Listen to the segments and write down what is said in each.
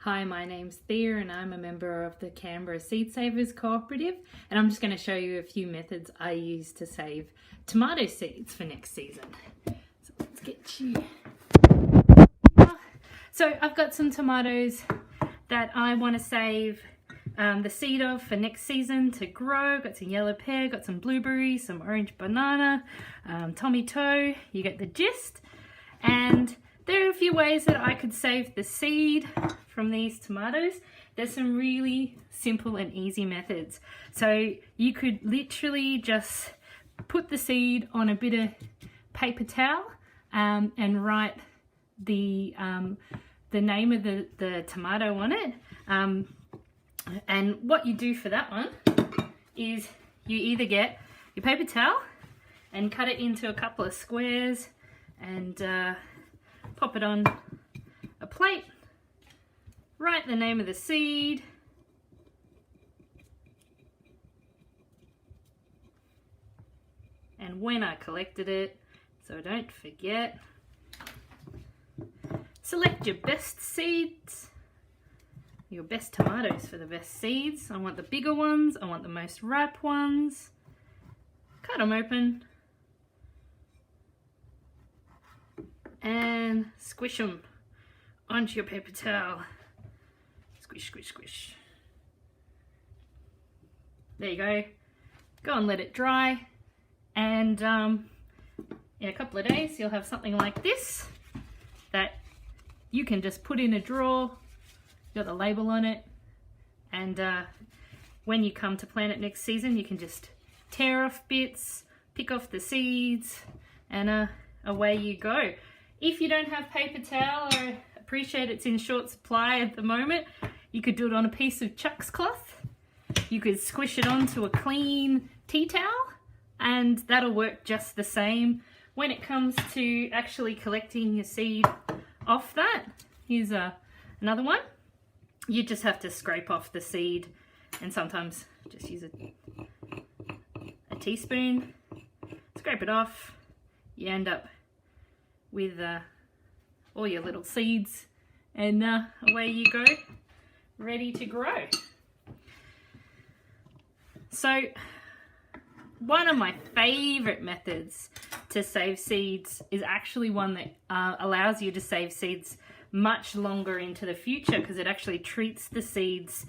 Hi, my name's Thea and I'm a member of the Canberra Seed Savers Cooperative, and I'm just going to show you a few methods I use to save tomato seeds for next season. So let's get you... So I've got some tomatoes that I want to save the seed of for next season to grow. Got some yellow pear, got some blueberries, some orange banana, tomato, you get the gist. And there are a few ways that I could save the seed from these tomatoes. There's some really simple and easy methods. So you could literally just put the seed on a bit of paper towel and write the name of the tomato on it. And what you do for that one is you either get your paper towel and cut it into a couple of squares and pop it on a plate, write the name of the seed, and when I collected it, so I don't forget. Select your best seeds, your best tomatoes for the best seeds. I want the bigger ones, I want the most ripe ones. Cut them open and squish them onto your paper towel. Squish, squish, squish. There you go. Go and let it dry, and in a couple of days you'll have something like this that you can just put in a drawer. Got the label on it, and when you come to plant it next season, you can just tear off bits, pick off the seeds, and away you go. If you don't have paper towel, I appreciate it's in short supply at the moment, you could do it on a piece of Chuck's cloth. You could squish it onto a clean tea towel, and that'll work just the same. When it comes to actually collecting your seed off that, here's another one. You just have to scrape off the seed, and sometimes just use a teaspoon, scrape it off. You end up with all your little seeds, and away you go, ready to grow. So one of my favorite methods to save seeds is actually one that allows you to save seeds much longer into the future, because it actually treats the seeds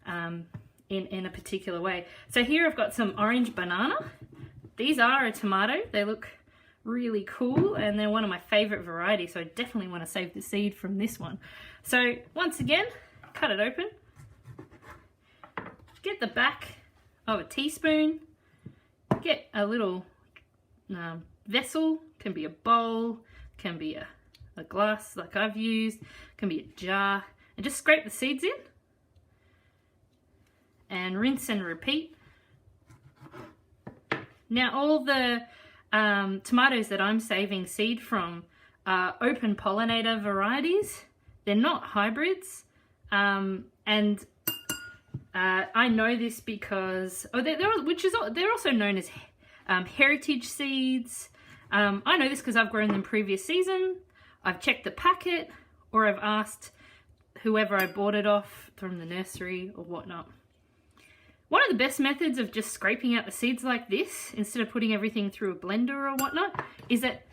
in a particular way. So here I've got some orange banana. These are a tomato. They look really cool, and they're one of my favorite varieties, so I definitely want to save the seed from this one. So once again, cut it open, get the back of a teaspoon, get a little vessel, can be a bowl, can be a glass like I've used, can be a jar, and just scrape the seeds in and rinse and repeat. Now all the tomatoes that I'm saving seed from are open pollinator varieties. They're not hybrids, and I know this because they're also known as heritage seeds. I know this because I've grown them previous season. I've checked the packet, or I've asked whoever I bought it off from the nursery or whatnot. One of the best methods of just scraping out the seeds like this, instead of putting everything through a blender or whatnot, is that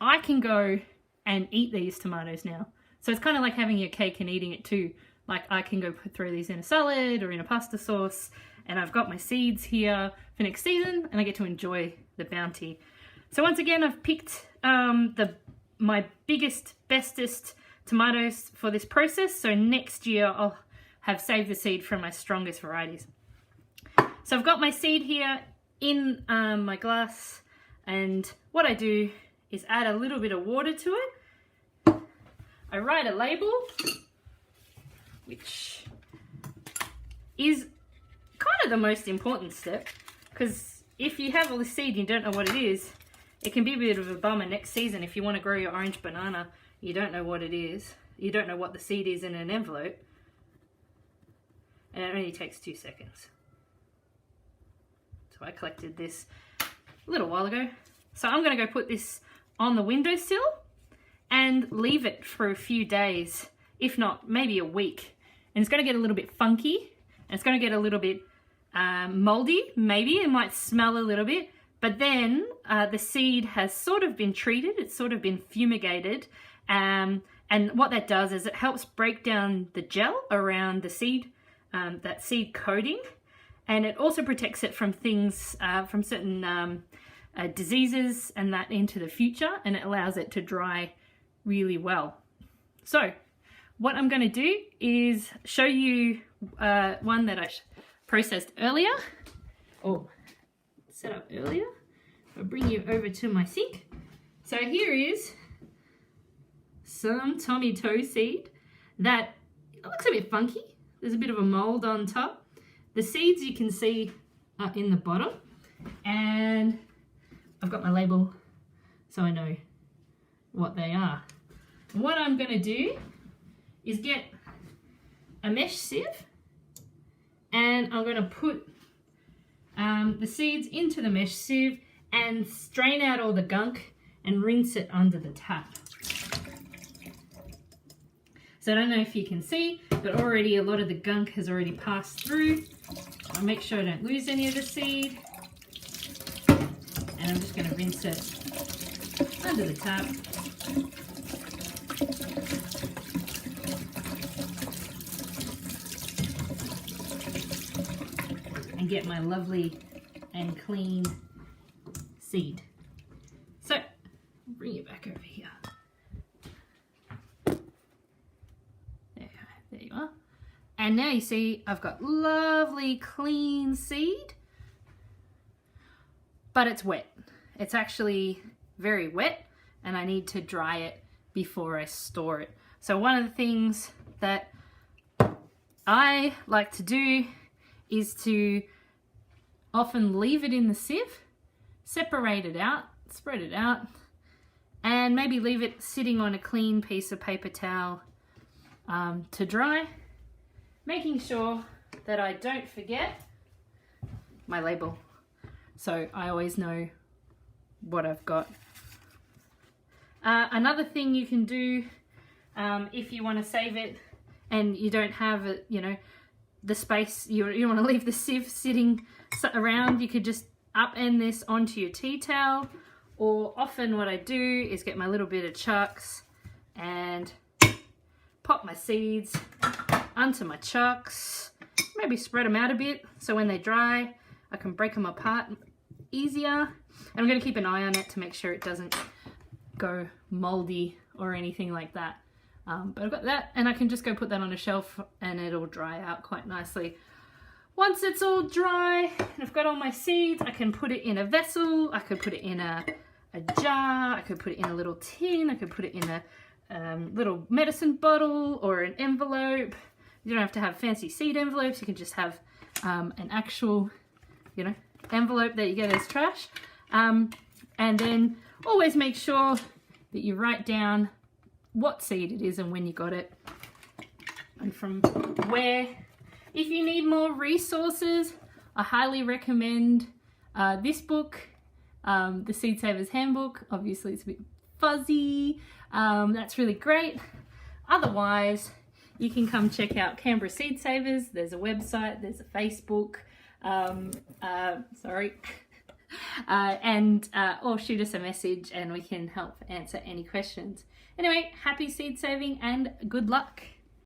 I can go and eat these tomatoes now. So it's kind of like having your cake and eating it too. Like I can go throw these in a salad or in a pasta sauce, and I've got my seeds here for next season, and I get to enjoy the bounty. So once again, I've picked my biggest, bestest tomatoes for this process. So next year I'll have saved the seed from my strongest varieties. So I've got my seed here in my glass, and what I do is add a little bit of water to it. I write a label, which is kind of the most important step, because if you have all this seed and you don't know what it is, it can be a bit of a bummer next season if you want to grow your orange banana. You don't know what it is. You don't know what the seed is in an envelope. And it only takes 2 seconds. So I collected this a little while ago. So I'm going to go put this on the windowsill and leave it for a few days if not maybe a week. And it's going to get a little bit funky, and it's going to get a little bit moldy. Maybe it might smell a little bit, but then the seed has sort of been treated, it's sort of been fumigated, and what that does is it helps break down the gel around the seed, that seed coating, and it also protects it from things, from certain diseases and that into the future, and it allows it to dry really well. So what I'm going to do is show you one that I processed earlier, or set up earlier. I'll bring you over to my sink. So here is some tomato seed that looks a bit funky. There's a bit of a mold on top. The seeds you can see are in the bottom, and I've got my label so I know what they are. And what I'm going to do is get a mesh sieve, and I'm going to put the seeds into the mesh sieve and strain out all the gunk and rinse it under the tap. So I don't know if you can see, but already a lot of the gunk has already passed through. I'll make sure I don't lose any of the seed. And I'm just going to rinse it under the tap. And get my lovely and clean seed. So, I'll bring it back over here. There you are. And now you see I've got lovely clean seed, but it's wet. It's actually very wet, and I need to dry it before I store it. So one of the things that I like to do is to often leave it in the sieve, separate it out, spread it out, and maybe leave it sitting on a clean piece of paper towel to dry, making sure that I don't forget my label, so I always know what I've got. Another thing you can do if you want to save it and you don't have it, you know, the space, you want to leave the sieve sitting around, you could just upend this onto your tea towel, or often what I do is get my little bit of chucks and pop my seeds onto my chucks, maybe spread them out a bit so when they dry I can break them apart easier. And I'm going to keep an eye on it to make sure it doesn't go moldy or anything like that. But I've got that, and I can just go put that on a shelf and it'll dry out quite nicely. Once it's all dry and I've got all my seeds, I can put it in a vessel, I could put it in a jar, I could put it in a little tin, I could put it in a little medicine bottle or an envelope. You don't have to have fancy seed envelopes, you can just have an actual, you know, envelope that you get as trash. And then always make sure that you write down what seed it is and when you got it and from where. If you need more resources, I highly recommend this book, The Seed Saver's Handbook. Obviously it's a bit fuzzy, that's really great. Otherwise, you can come check out Canberra Seed Savers. There's a website, there's a Facebook, or shoot us a message and we can help answer any questions. Anyway, happy seed saving and good luck.